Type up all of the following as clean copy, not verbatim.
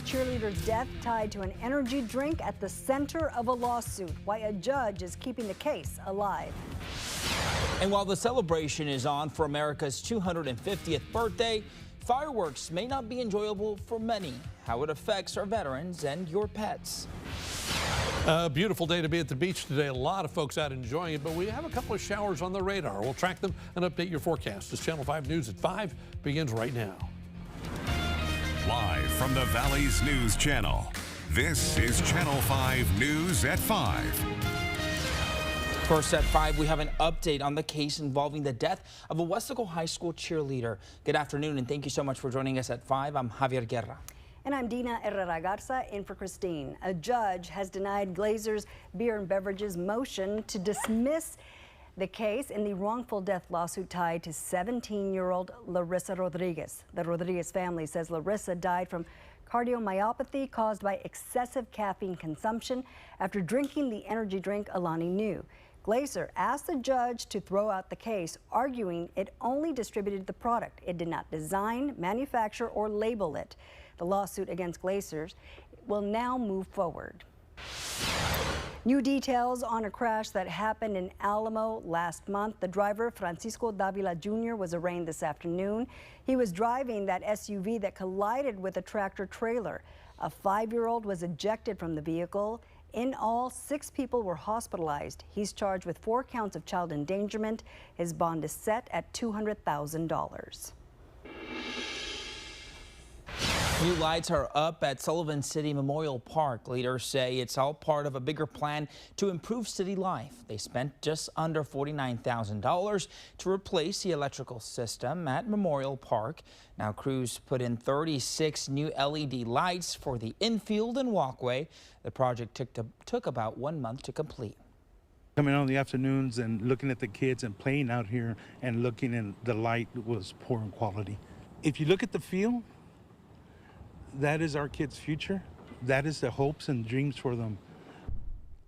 cheerleader's death tied to an energy drink at the center of a lawsuit. Why a judge is keeping the case alive. And while the celebration is on for America's 250th birthday, fireworks may not be enjoyable for many. How it affects our veterans and your pets. A beautiful day to be at the beach today. A lot of folks out enjoying it, but we have a couple of showers on the radar. We'll track them and update your forecast as Channel 5 News at 5 begins right now. Live from the Valley's News Channel, this is Channel 5 News at 5. First at 5, we have an update on the case involving the death of a Weslaco High School cheerleader. Good afternoon, and thank you so much for joining us at 5. I'm Javier Guerra. And I'm Dina Herrera Garza in for Christine. A judge has denied Glazer's Beer and Beverages motion to dismiss the case in the wrongful death lawsuit tied to 17-year-old Larissa Rodriguez. The Rodriguez family says Larissa died from cardiomyopathy caused by excessive caffeine consumption after drinking the energy drink Alani Nu. Glazer asked the judge to throw out the case, arguing it only distributed the product. It did not design, manufacture, or label it. The lawsuit against Glazer will now move forward. New details on a crash that happened in Alamo last month. The driver, Francisco Davila Jr., was arraigned this afternoon. He was driving that SUV that collided with a tractor trailer. A 5-year-old was ejected from the vehicle. In all, 6 people were hospitalized. He's charged with 4 counts of child endangerment. His bond is set at $200,000. New lights are up at Sullivan City Memorial Park. Leaders say it's all part of a bigger plan to improve city life. They spent just under $49,000 to replace the electrical system at Memorial Park. Now crews put in 36 new LED lights for the infield and walkway. The project took about 1 month to complete. Coming on in the afternoons and looking at the kids and playing out here and looking, and the light was poor in quality. If you look at the field, that is our kids' future. That is the hopes and dreams for them.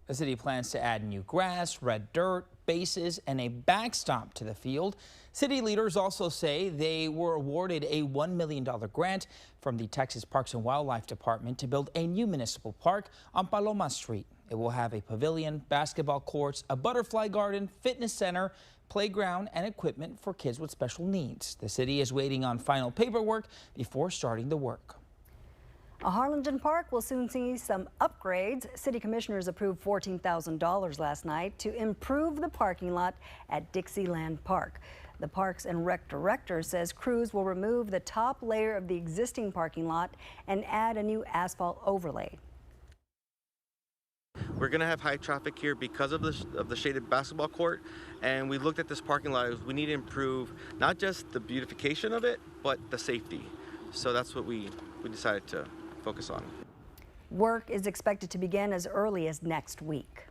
The city plans to add new grass, red dirt, bases, and a backstop to the field. City leaders also say they were awarded a $1 million grant from the Texas Parks and Wildlife Department to build a new municipal park on Paloma Street. It will have a pavilion, basketball courts, a butterfly garden, fitness center, playground, and equipment for kids with special needs. The city is waiting on final paperwork before starting the work. A Harlingen park will soon see some upgrades. City commissioners approved $14,000 last night to improve the parking lot at Dixieland Park. The Parks and Rec director says crews will remove the top layer of the existing parking lot and add a new asphalt overlay. We're going to have high traffic here because of the shaded basketball court, and we looked at this parking lot. We need to improve not just the beautification of it, but the safety. So that's what we decided to focus on. Work is expected to begin as early as next week.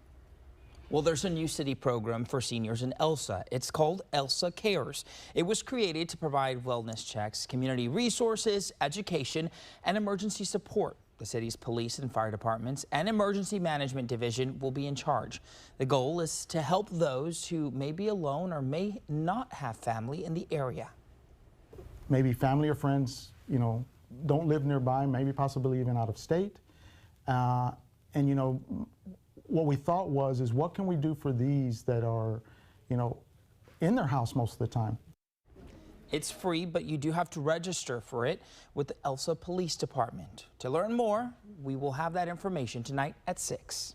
Well, there's a new city program for seniors in Elsa. It's called Elsa Cares. It was created to provide wellness checks, community resources, education, and emergency support. The city's police and fire departments and emergency management division will be in charge. The goal is to help those who may be alone or may not have family in the area. Maybe family or friends, don't live nearby, maybe possibly even out of state. And what we thought is what can we do for these that are, in their house most of the time? It's free, but you do have to register for it with the Elsa Police Department. To learn more, we will have that information tonight at 6.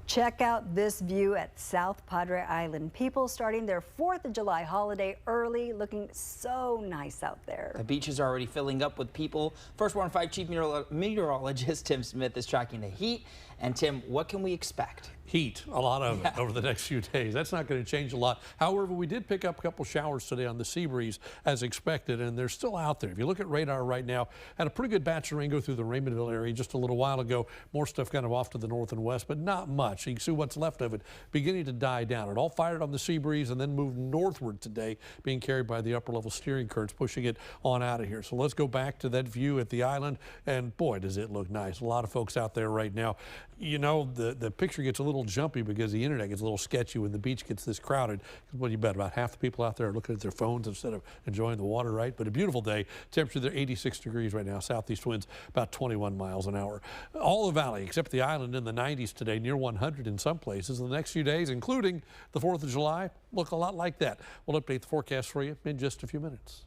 Check out this view at South Padre Island. People starting their 4th of July holiday early, looking so nice out there. The beach is already filling up with people. First Warn 5 Chief Meteorologist Tim Smith is tracking the heat. And Tim, what can we expect? Heat, a lot of it over the next few days. That's not going to change a lot. However, we did pick up a couple showers today on the sea breeze as expected, and they're still out there. If you look at radar right now, had a pretty good batch of rain go through the Raymondville area just a little while ago. More stuff kind of off to the north and west, but not much. You can see what's left of it beginning to die down. It all fired on the sea breeze and then moved northward today, being carried by the upper level steering currents, pushing it on out of here. So let's go back to that view at the island, and boy, does it look nice. A lot of folks out there right now. The picture gets a little little jumpy because the internet gets a little sketchy when the beach gets this crowded. What do you bet? About half the people out there are looking at their phones instead of enjoying the water, right? But a beautiful day. Temperature there 86 degrees right now. Southeast winds about 21 miles an hour. All the valley except the island in the 90s today, near 100 in some places. The next few days, including the 4th of July, look a lot like that. We'll update the forecast for you in just a few minutes.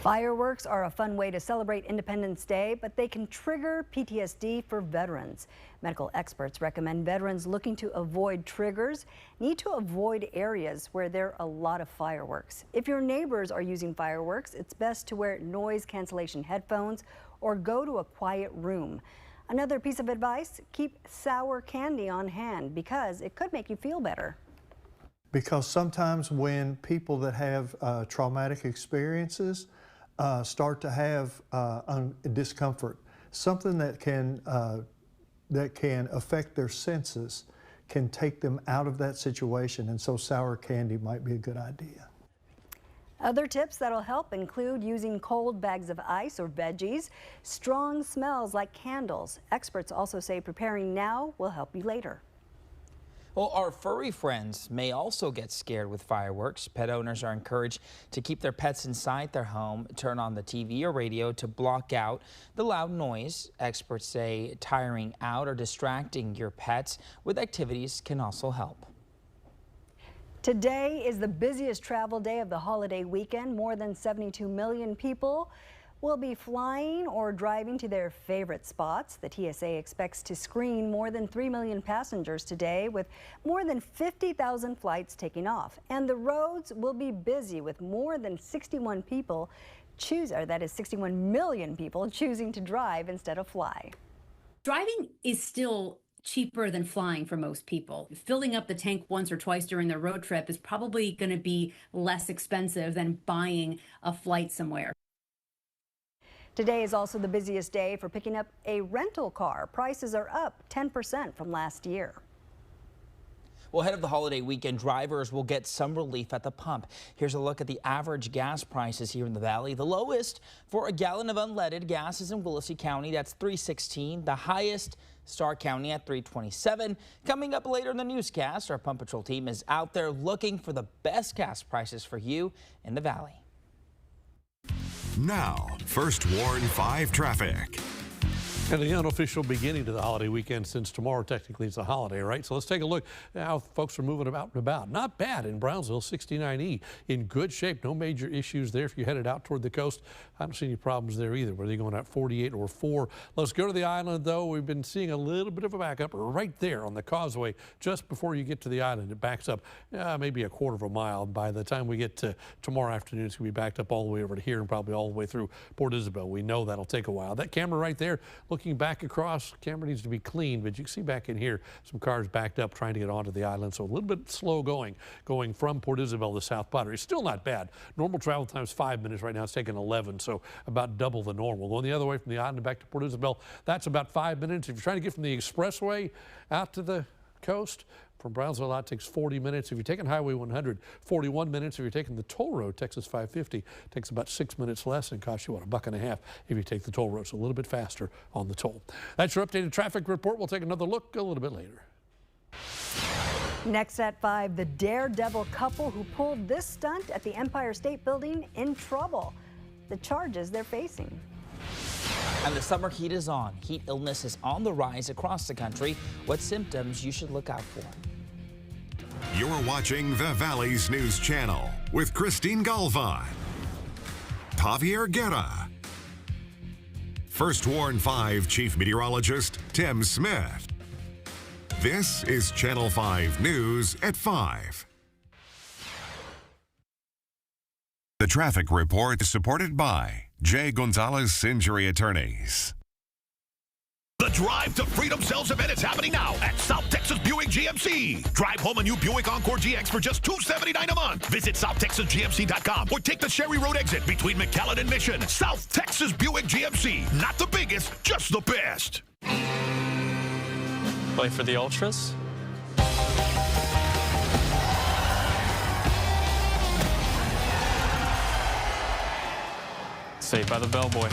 Fireworks are a fun way to celebrate Independence Day, but they can trigger PTSD for veterans. Medical experts recommend veterans looking to avoid triggers need to avoid areas where there are a lot of fireworks. If your neighbors are using fireworks, it's best to wear noise cancellation headphones or go to a quiet room. Another piece of advice, keep sour candy on hand because it could make you feel better. Because sometimes when people that have traumatic experiences start to have discomfort, something that can affect their senses can take them out of that situation, and so sour candy might be a good idea. Other tips that'll help include using cold bags of ice or veggies, strong smells like candles. Experts also say preparing now will help you later. Well, our furry friends may also get scared with fireworks. Pet owners are encouraged to keep their pets inside their home, turn on the TV or radio to block out the loud noise. Experts say tiring out or distracting your pets with activities can also help. Today is the busiest travel day of the holiday weekend. More than 72 million people will be flying or driving to their favorite spots. The TSA expects to screen more than 3 million passengers today, with more than 50,000 flights taking off. And the roads will be busy with more than 61 million people choosing to drive instead of fly. Driving is still cheaper than flying for most people. Filling up the tank once or twice during their road trip is probably going to be less expensive than buying a flight somewhere. Today is also the busiest day for picking up a rental car. Prices are up 10% from last year. Well, ahead of the holiday weekend, drivers will get some relief at the pump. Here's a look at the average gas prices here in the valley. The lowest for a gallon of unleaded gas is in Willacy County. That's $3.16. The highest, Starr County at $3.27. Coming up later in the newscast, our Pump Patrol team is out there looking for the best gas prices for you in the valley. Now, First Warn 5 traffic. And the unofficial beginning to the holiday weekend, since tomorrow technically it's a holiday, right? So let's take a look at how folks are moving about and about. Not bad in Brownsville, 69E. In good shape, no major issues there if you headed out toward the coast. I don't see any problems there either, whether you're going out 48 or 4. Let's go to the island, though. We've been seeing a little bit of a backup right there on the causeway just before you get to the island. It backs up maybe a quarter of a mile. By the time we get to tomorrow afternoon, it's going to be backed up all the way over to here and probably all the way through Port Isabel. We know that'll take a while. That camera right there, looking back across, camera needs to be cleaned, but you can see back in here some cars backed up trying to get onto the island, so a little bit slow going from Port Isabel to South Pottery. Still not bad. Normal travel time is 5 minutes. Right now it's taking 11, so about double the normal. Going the other way from the island back to Port Isabel, that's about 5 minutes. If you're trying to get from the expressway out to the coast, from Brownsville out takes 40 minutes. If you're taking Highway 100, 41 minutes. If you're taking the toll road, Texas 550, takes about 6 minutes less and costs you, what, $1.50 if you take the toll road. So a little bit faster on the toll. That's your updated traffic report. We'll take another look a little bit later. Next at 5, the daredevil couple who pulled this stunt at the Empire State Building in trouble. The charges they're facing. And the summer heat is on. Heat illness is on the rise across the country. What symptoms you should look out for? You're watching the Valley's News Channel with Christine Galvan, Javier Guerra, First Warn 5 Chief Meteorologist Tim Smith. This is Channel 5 News at 5. The traffic report is supported by J. Gonzalez Injury Attorneys. The Drive to Freedom sales event is happening now at South Texas Buick GMC. Drive home a new Buick Encore GX for just $279 a month. Visit SouthTexasGMC.com or take the Sherry Road exit between McAllen and Mission. South Texas Buick GMC. Not the biggest, just the best. Play for the Ultras. Saved by the Bellboy.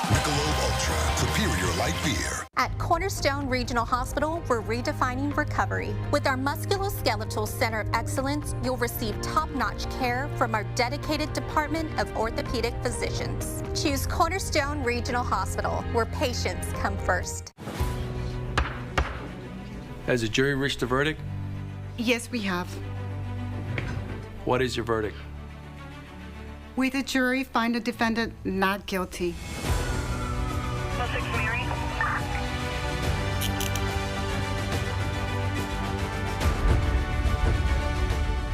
Michelob Ultra, superior light beer. At Cornerstone Regional Hospital, we're redefining recovery. With our Musculoskeletal Center of Excellence, you'll receive top-notch care from our dedicated department of orthopedic physicians. Choose Cornerstone Regional Hospital, where patients come first. Has the jury reached a verdict? Yes, we have. What is your verdict? We, the jury, find the defendant not guilty.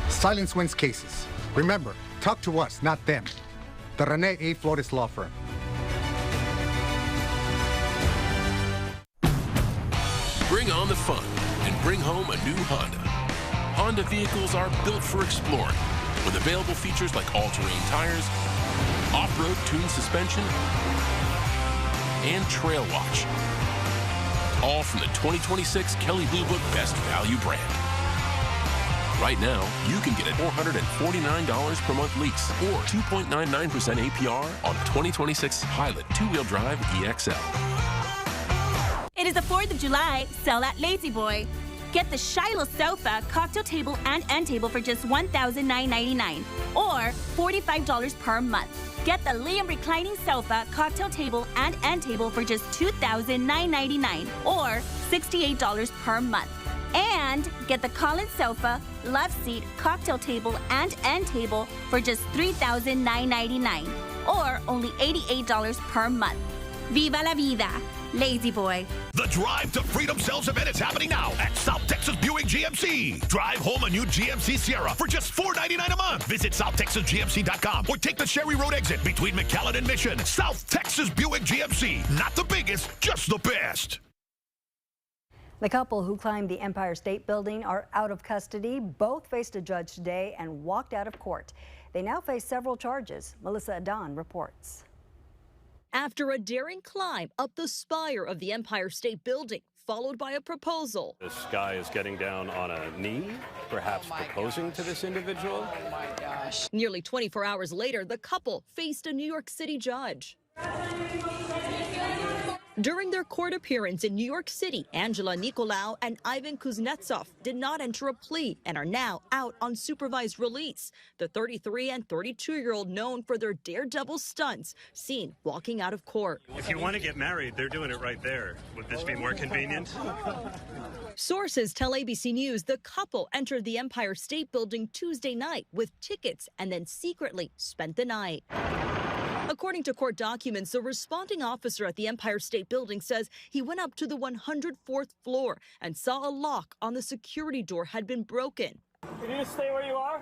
Silence wins cases. Remember, talk to us, not them. The Rene A. Flores Law Firm. Bring on the fun and bring home a new Honda. Honda vehicles are built for exploring, with available features like all-terrain tires, off-road tuned suspension, and Trail Watch. All from the 2026 Kelley Blue Book Best Value brand. Right now, you can get a $449 per month lease or 2.99% APR on a 2026 Pilot two-wheel drive EXL. It is the 4th of July, sell at Lazy Boy. Get the Shiloh sofa, cocktail table, and end table for just $1,999 or $45 per month. Get the Liam reclining sofa, cocktail table, and end table for just $2,999 or $68 per month. And get the Collins sofa, love seat, cocktail table, and end table for just $3,999 or only $88 per month. Viva la vida! Lazy Boy. The Drive to Freedom sales event is happening now at South Texas Buick GMC. Drive home a new GMC Sierra for just $499 a month. Visit SouthTexasGMC.com or take the Sherry Road exit between McAllen and Mission. South Texas Buick GMC. Not the biggest, just the best. The couple who climbed the Empire State Building are out of custody. Both faced a judge today and walked out of court. They now face several charges. Melissa Adon reports. After a daring climb up the spire of the Empire State Building, followed by a proposal. This guy is getting down on a knee, perhaps proposing to this individual. Oh my gosh. Nearly 24 hours later, the couple faced a New York City judge. During their court appearance in New York City, Angela Nicolau and Ivan Kuznetsov did not enter a plea and are now out on supervised release. The 33 and 32-year-old, known for their daredevil stunts, seen walking out of court. If you want to get married, they're doing it right there. Would this be more convenient? Sources tell ABC News the couple entered the Empire State Building Tuesday night with tickets and then secretly spent the night. According to court documents, the responding officer at the Empire State Building says he went up to the 104th floor and saw a lock on the security door had been broken. Can you just stay where you are?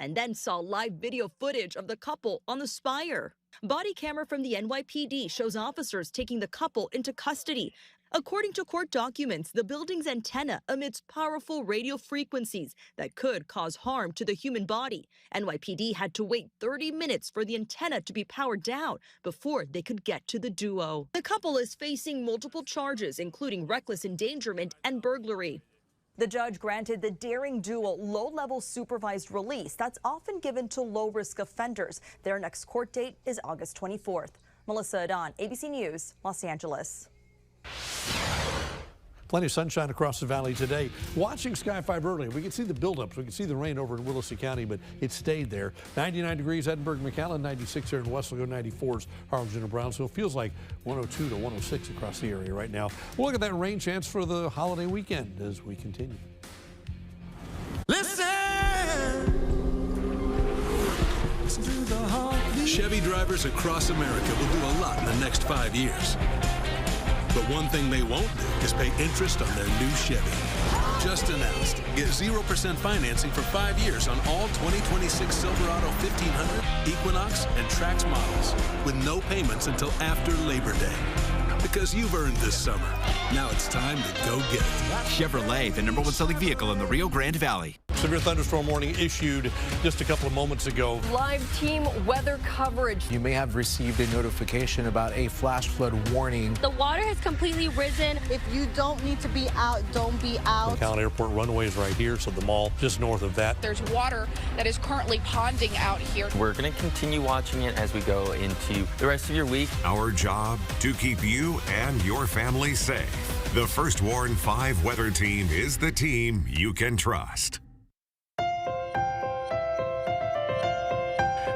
And then saw live video footage of the couple on the spire. Body camera from the NYPD shows officers taking the couple into custody. According to court documents, the building's antenna emits powerful radio frequencies that could cause harm to the human body. NYPD had to wait 30 minutes for the antenna to be powered down before they could get to the duo. The couple is facing multiple charges, including reckless endangerment and burglary. The judge granted the daring duo low-level supervised release that's often given to low-risk offenders. Their next court date is August 24th. Melissa Adon, ABC News, Los Angeles. Plenty of sunshine across the valley today. Watching Sky 5 earlier, we can see the buildups. We can see the rain over in Willacy County, but it stayed there. 99 degrees, Edinburgh, McAllen, 96 here in Weslaco, 94s, Harlingen and Brownsville. Feels like 102 to 106 across the area right now. We'll look at that rain chance for the holiday weekend as we continue. Listen to the heartbeat. Chevy drivers across America will do a lot in the next 5 years. But one thing they won't do is pay interest on their new Chevy. Just announced. Get 0% financing for 5 years on all 2026 Silverado 1500, Equinox, and Trax models with no payments until after Labor Day. Because you've earned this summer. Now it's time to go get it. Chevrolet, the #1 selling vehicle in the Rio Grande Valley. Severe thunderstorm warning issued just a couple of moments ago. Live team weather coverage. You may have received a notification about a flash flood warning. The water has completely risen. If you don't need to be out, don't be out. McAllen Airport runway is right here, so the mall just north of that. There's water that is currently ponding out here. We're going to continue watching it as we go into the rest of your week. Our job, to keep you and your family safe. The First Warn 5 weather team is the team you can trust.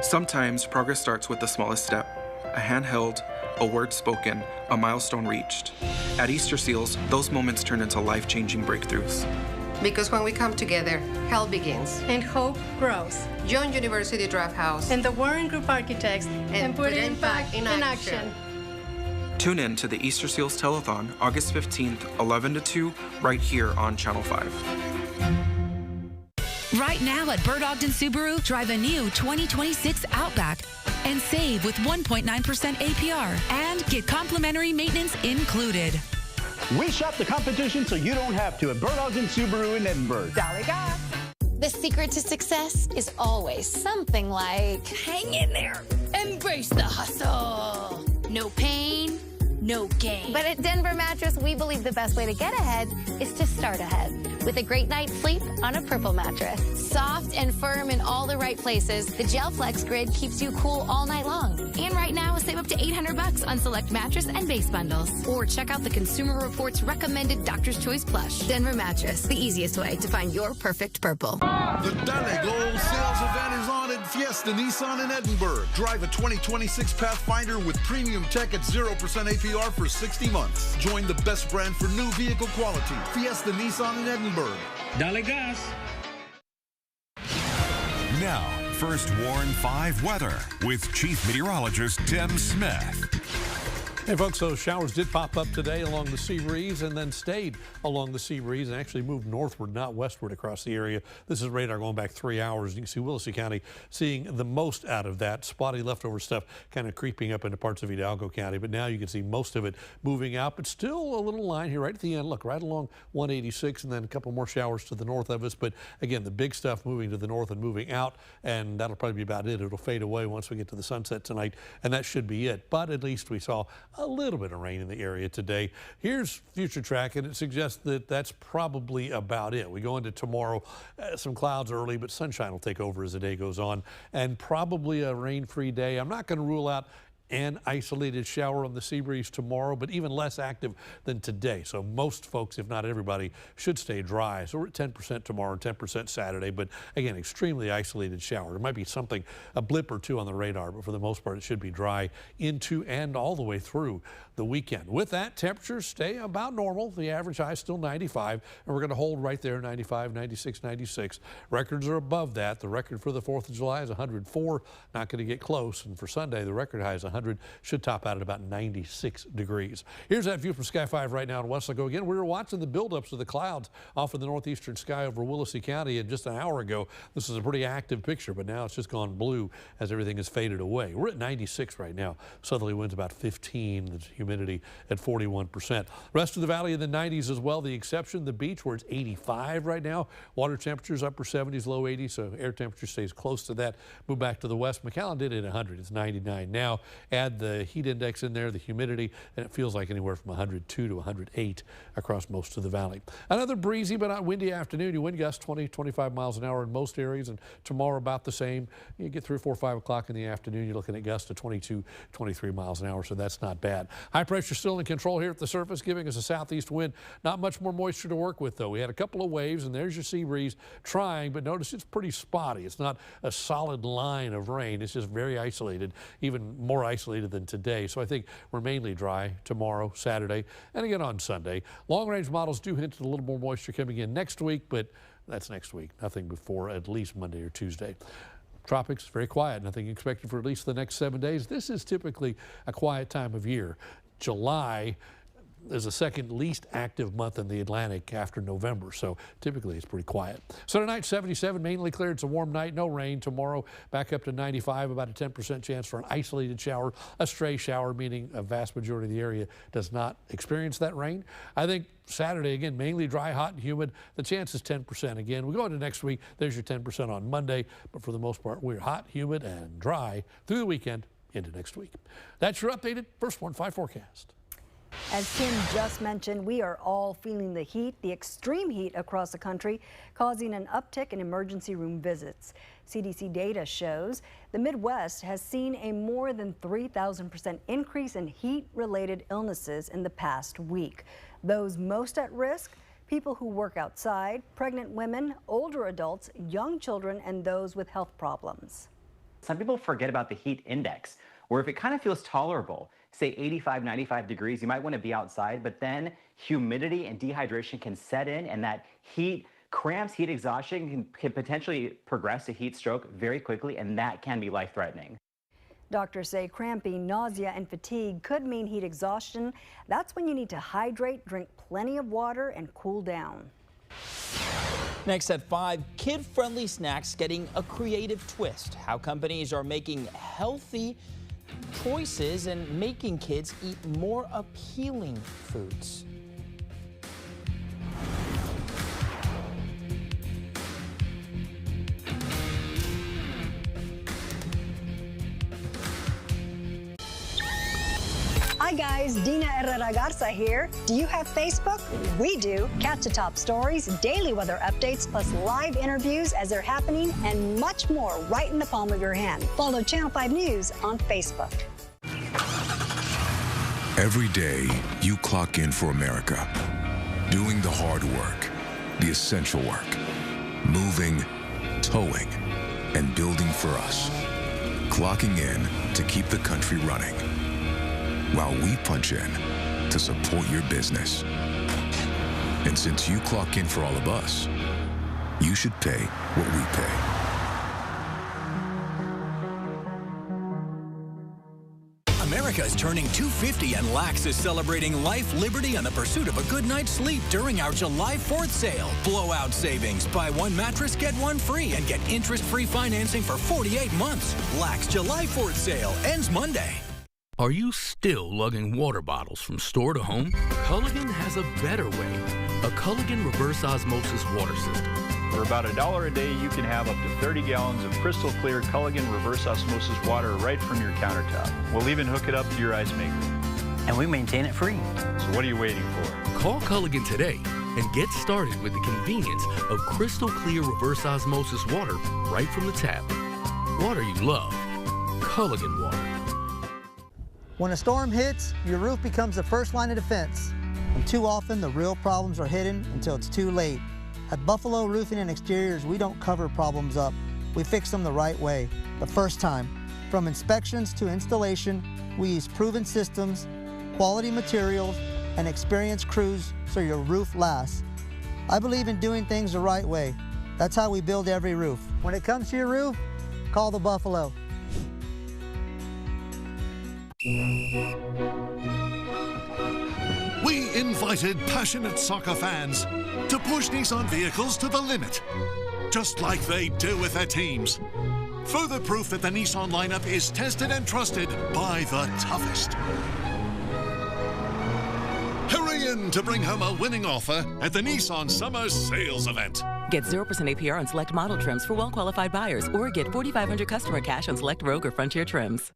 Sometimes progress starts with the smallest step, a hand held, a word spoken, a milestone reached. At Easter Seals, those moments turn into life-changing breakthroughs. Because when we come together, help begins. And hope grows. Join University Draft House and the Warren Group Architects and put impact in action. Tune in to the Easter Seals Telethon, August 15th, 11 to 2, right here on Channel 5. Right now at Bert Ogden Subaru, drive a new 2026 Outback and save with 1.9% APR and get complimentary maintenance included. We shop the competition so you don't have to at Bert Ogden Subaru in Edinburgh. Dolly gas. The secret to success is always something like hang in there. Embrace the hustle. No pain, no gain. But at Denver Mattress, we believe the best way to get ahead is to start ahead with a great night's sleep on a Purple mattress. Soft and firm in all the right places, the Gel Flex Grid keeps you cool all night long. And right now, save up to $800 on select mattress and base bundles. Or check out the Consumer Reports recommended Doctor's Choice Plush. Denver Mattress, the easiest way to find your perfect purple. The Dale Gold sales event is on at Fiesta Nissan in Edinburgh. Drive a 2026 Pathfinder with premium tech at 0% APR for 60 months. Join the best brand for new vehicle quality. Fiesta Nissan in Edinburgh. Dale gas. Now, First Warn 5 weather with Chief Meteorologist Tim Smith. Hey folks, those showers did pop up today along the sea breeze and then stayed along the sea breeze and actually moved northward, not westward across the area. This is radar going back 3 hours. You can see Willacy County seeing the most out of that. Spotty leftover stuff kind of creeping up into parts of Hidalgo County, but now you can see most of it moving out, but still a little line here right at the end. Look, right along 186 and then a couple more showers to the north of us. But again, the big stuff moving to the north and moving out, and that'll probably be about it. It'll fade away once we get to the sunset tonight, and that should be it. But at least we saw a little bit of rain in the area today. Here's future track, and it suggests that that's probably about it. We go into tomorrow, some clouds early, but sunshine will take over as the day goes on, and probably a rain-free day. I'm not going to rule out an isolated shower on the sea breeze tomorrow, but even less active than today. So most folks, if not everybody, should stay dry. So we're at 10% tomorrow, 10% Saturday, but again, extremely isolated shower. There might be something, a blip or two on the radar, but for the most part, it should be dry into and all the way through the weekend. With that, temperatures stay about normal. The average high is still 95, and we're going to hold right there, 95, 96, 96. Records are above that. The record for the 4th of July is 104, not going to get close. And for Sunday, the record high is 100, should top out at about 96 degrees. Here's that view from Sky 5 right now in Weslaco. Again, we were watching the buildups of the clouds off of the northeastern sky over Willacy County, and just an hour ago, this is a pretty active picture, but now it's just gone blue as everything has faded away. We're at 96 right now. Southerly winds about 15, the humidity at 41%. Rest of the valley in the 90s as well. The exception, the beach, where it's 85 right now. Water temperatures upper 70s, low 80s, so air temperature stays close to that. Move back to the west. McAllen did it at 100. It's 99 now. Add the heat index in there, the humidity, and it feels like anywhere from 102 to 108 across most of the valley. Another breezy but not windy afternoon. You wind gusts 20, 25 miles an hour in most areas, and tomorrow about the same. You get 3 or 4, 5 o'clock in the afternoon, you're looking at gusts of 22, 23 miles an hour, so that's not bad. High pressure still in control here at the surface, giving us a southeast wind. Not much more moisture to work with, though. We had a couple of waves, and there's your sea breeze trying, but notice it's pretty spotty. It's not a solid line of rain. It's just very isolated, even more isolated than today. So I think we're mainly dry tomorrow, Saturday, and again on Sunday. Long-range models do hint at a little more moisture coming in next week, but that's next week. Nothing before at least Monday or Tuesday. Tropics, very quiet. Nothing expected for at least the next 7 days. This is typically a quiet time of year. July, is the second least active month in the Atlantic after November, so typically it's pretty quiet. So tonight, 77, mainly clear. It's a warm night, no rain. Tomorrow, back up to 95, about a 10% chance for an isolated shower, a stray shower, meaning a vast majority of the area does not experience that rain. I think Saturday, again, mainly dry, hot, and humid. The chance is 10% again. We go into next week, there's your 10% on Monday, but for the most part, we're hot, humid, and dry through the weekend into next week. That's your updated First Warn 5 forecast. As Tim just mentioned, we are all feeling the heat, the extreme heat across the country, causing an uptick in emergency room visits. CDC data shows the Midwest has seen a more than 3,000% increase in heat-related illnesses in the past week. Those most at risk, people who work outside, pregnant women, older adults, young children, and those with health problems. Some people forget about the heat index, where if it kind of feels tolerable, say 85, 95 degrees, you might want to be outside, but then humidity and dehydration can set in, and that heat cramps, heat exhaustion can potentially progress to heat stroke very quickly, and that can be life-threatening. Doctors say cramping, nausea, and fatigue could mean heat exhaustion. That's when you need to hydrate, drink plenty of water, and cool down. Next at 5, kid-friendly snacks getting a creative twist. How companies are making healthy choices and making kids eat more appealing foods. Hi guys, Dina Herrera Garza here. Do you have Facebook? We do. Catch the top stories, daily weather updates, plus live interviews as they're happening, and much more right in the palm of your hand. Follow Channel 5 News on Facebook. Every day, you clock in for America, doing the hard work, the essential work, moving, towing, and building for us. Clocking in to keep the country running, while we punch in to support your business. And since you clock in for all of us, you should pay what we pay. America is turning 250 and Lax is celebrating life, liberty, and the pursuit of a good night's sleep during our July 4th sale. Blowout savings. Buy one mattress, get one free, and get interest-free financing for 48 months. Lax July 4th sale ends Monday. Are you still lugging water bottles from store to home? Culligan has a better way. A Culligan reverse osmosis water system. For about $1 a day, you can have up to 30 gallons of crystal clear Culligan reverse osmosis water right from your countertop. We'll even hook it up to your ice maker. And we maintain it free. So what are you waiting for? Call Culligan today and get started with the convenience of crystal clear reverse osmosis water right from the tap. Water you love. Culligan water. When a storm hits, your roof becomes the first line of defense. And too often, the real problems are hidden until it's too late. At Buffalo Roofing and Exteriors, we don't cover problems up. We fix them the right way, the first time. From inspections to installation, we use proven systems, quality materials, and experienced crews so your roof lasts. I believe in doing things the right way. That's how we build every roof. When it comes to your roof, call the Buffalo. We invited passionate soccer fans to push Nissan vehicles to the limit, just like they do with their teams. Further proof that the Nissan lineup is tested and trusted by the toughest. Hurry in to bring home a winning offer at the Nissan Summer Sales Event. Get 0% APR on select model trims for well-qualified buyers, or get $4,500 customer cash on select Rogue or Frontier trims.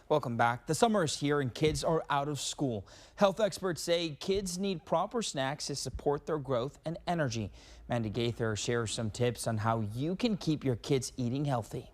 Welcome back. The summer is here and kids are out of school. Health experts say kids need proper snacks to support their growth and energy. Mandy Gaither shares some tips on how you can keep your kids eating healthy.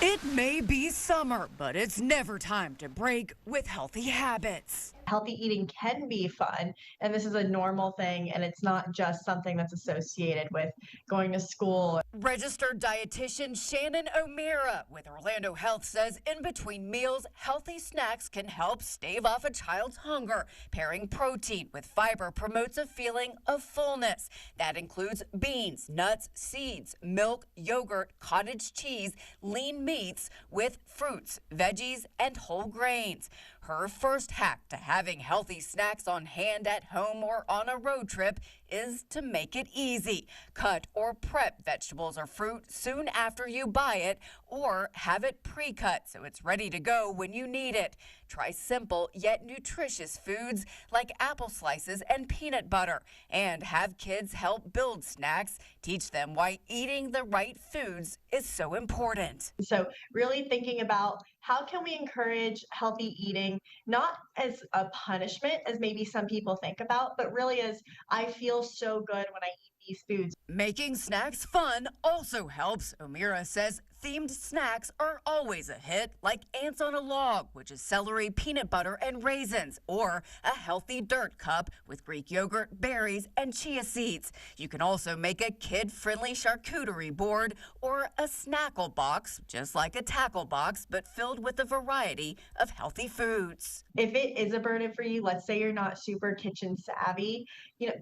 It may be summer, but it's never time to break with healthy habits. Healthy eating can be fun, and this is a normal thing, and it's not just something that's associated with going to school. Registered dietitian Shannon O'Meara with Orlando Health says in between meals, healthy snacks can help stave off a child's hunger. Pairing protein with fiber promotes a feeling of fullness. That includes beans, nuts, seeds, milk, yogurt, cottage cheese, lean meats with fruits, veggies, and whole grains. Her first hack to having healthy snacks on hand at home or on a road trip is to make it easy. Cut or prep vegetables or fruit soon after you buy it, or have it pre-cut so it's ready to go when you need it. Try simple yet nutritious foods like apple slices and peanut butter, and have kids help build snacks. Teach them why eating the right foods is so important. So really thinking about how can we encourage healthy eating, not as a punishment as maybe some people think about, but really as I feel so good when I eat these foods. Making snacks fun also helps. O'Meara says themed snacks are always a hit, like ants on a log, which is celery, peanut butter, and raisins, or a healthy dirt cup with Greek yogurt, berries, and chia seeds. You can also make a kid-friendly charcuterie board or a snackle box, just like a tackle box, but filled with a variety of healthy foods. If it is a burden for you, let's say you're not super kitchen savvy,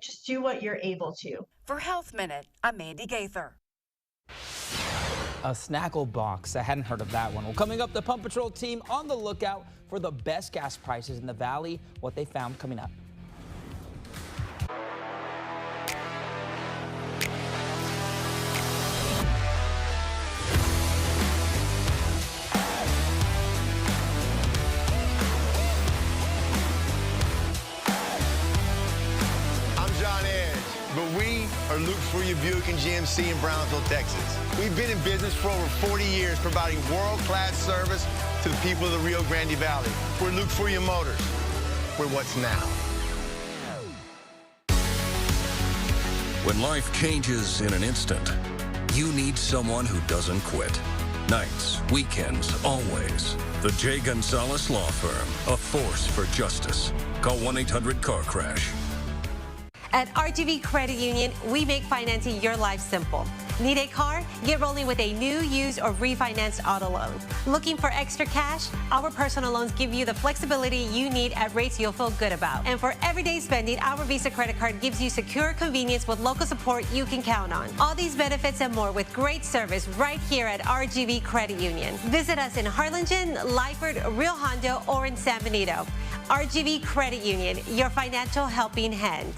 just do what you're able to. For Health Minute, I'm Mandy Gaither. A snackle box. I hadn't heard of that one. Well, coming up, the Pump Patrol team on the lookout for the best gas prices in the valley. What they found coming up. But we are Luke for your Buick and GMC in Brownsville, Texas. We've been in business for over 40 years, providing world-class service to the people of the Rio Grande Valley. We're Luke for your Motors. We're what's now. When life changes in an instant, you need someone who doesn't quit. Nights, weekends, always. The J. Gonzalez Law Firm, a force for justice. Call 1-800-CAR-CRASH. At RGV Credit Union, we make financing your life simple. Need a car? Get rolling with a new, used, or refinanced auto loan. Looking for extra cash? Our personal loans give you the flexibility you need at rates you'll feel good about. And for everyday spending, our Visa credit card gives you secure convenience with local support you can count on. All these benefits and more with great service right here at RGV Credit Union. Visit us in Harlingen, Lyford, Rio Hondo, or in San Benito. RGV Credit Union, your financial helping hand.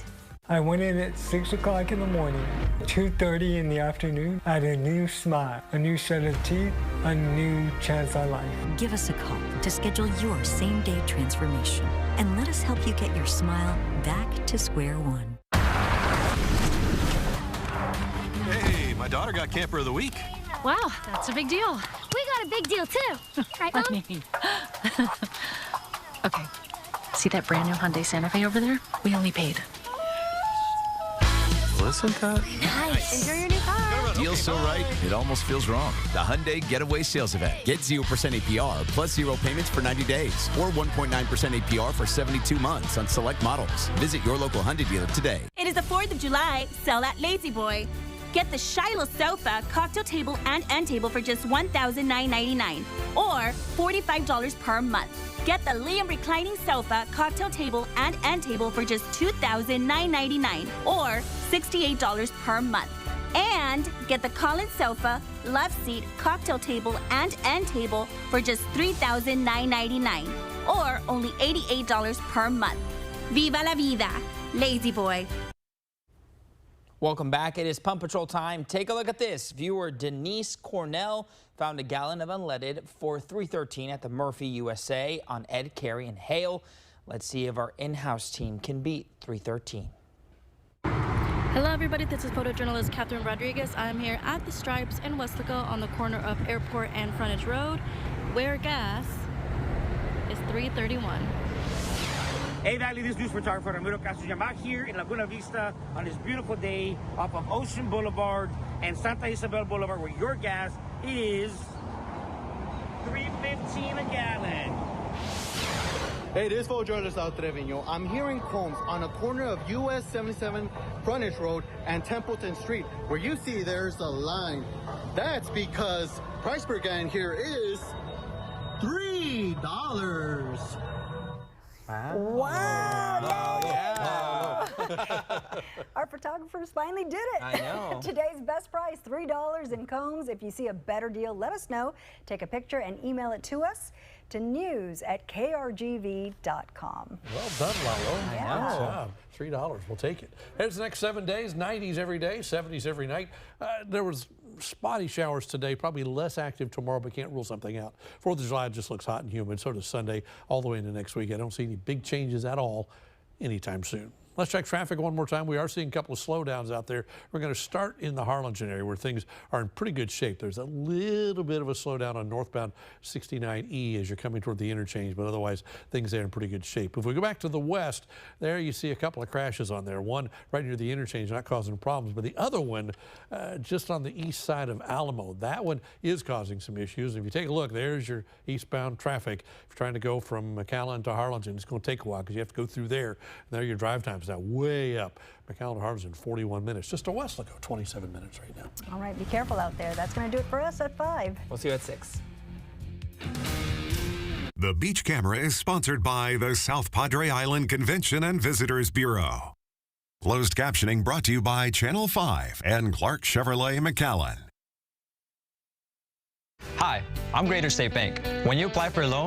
I went in at 6 o'clock in the morning, 2:30 in the afternoon. I had a new smile, a new set of teeth, a new chance at life. Give us a call to schedule your same-day transformation and let us help you get your smile back to square one. Hey, my daughter got Camper of the Week. Wow, that's a big deal. We got a big deal too. Right, Mom? Okay, see that brand new Hyundai Santa Fe over there? We only paid. Listen, Cut. Nice. Enjoy your new car. Deal's so right, it almost feels wrong. The Hyundai Getaway Sales Event. Get 0% APR plus 0 payments for 90 days or 1.9% APR for 72 months on select models. Visit your local Hyundai dealer today. It is the 4th of July. Sell at Lazy Boy. Get the Shiloh sofa, cocktail table, and end table for just $1,999 or $45 per month. Get the Liam reclining sofa, cocktail table, and end table for just $2,999 or $68 per month. And get the Collins sofa, love seat, cocktail table, and end table for just $3,999 or only $88 per month. Viva la vida, Lazy Boy. Welcome back. It is Pump Patrol time. Take a look at this. Viewer Denise Cornell found a gallon of unleaded for $3.13 at the Murphy USA on Ed, Carey, and Hale. Let's see if our in-house team can beat $3.13. Hello everybody, this is photojournalist Catherine Rodriguez. I'm here at the Stripes in Weslaco on the corner of Airport and Frontage Road, where gas is $3.31. Hey Valley, this news photographer Ramiro Castro. I'm out here in Laguna Vista on this beautiful day off of Ocean Boulevard and Santa Isabel Boulevard, where your gas is $3.15 a gallon. Hey, this is photojournalist out Trevino. I'm here in Combs on the corner of US 77 Frontage Road and Templeton Street, where you see there's a line. That's because price per gallon here is $3. Wow. Yeah. Our photographers finally did it. I know. Today's best price, $3 in Combs. If you see a better deal, let us know. Take a picture and email it to us to news@krgv.com. Well done, Lalo. Yeah. Nice job. $3. We'll take it. Here's the next 7 days. 90s every day, 70s every night. There was spotty showers today, probably less active tomorrow, but can't rule something out. 4th of July just looks hot and humid. So does Sunday all the way into next week. I don't see any big changes at all anytime soon. Let's check traffic one more time. We are seeing a couple of slowdowns out there. We're going to start in the Harlingen area where things are in pretty good shape. There's a little bit of a slowdown on northbound 69E as you're coming toward the interchange, but otherwise things are in pretty good shape. If we go back to the west, there you see a couple of crashes on there. One right near the interchange, not causing problems, but the other one just on the east side of Alamo. That one is causing some issues. If you take a look, there's your eastbound traffic. If you're trying to go from McAllen to Harlingen, it's going to take a while because you have to go through there. And there your drive time is now way up. McAllen to Harlingen, 41 minutes. Just to Weslaco, 27 minutes right now. All right, be careful out there. That's going to do it for us at 5. We'll see you at 6. The Beach Camera is sponsored by the South Padre Island Convention and Visitors Bureau. Closed captioning brought to you by Channel 5 and Clark Chevrolet McAllen. Hi, I'm Greater State Bank. When you apply for a loan,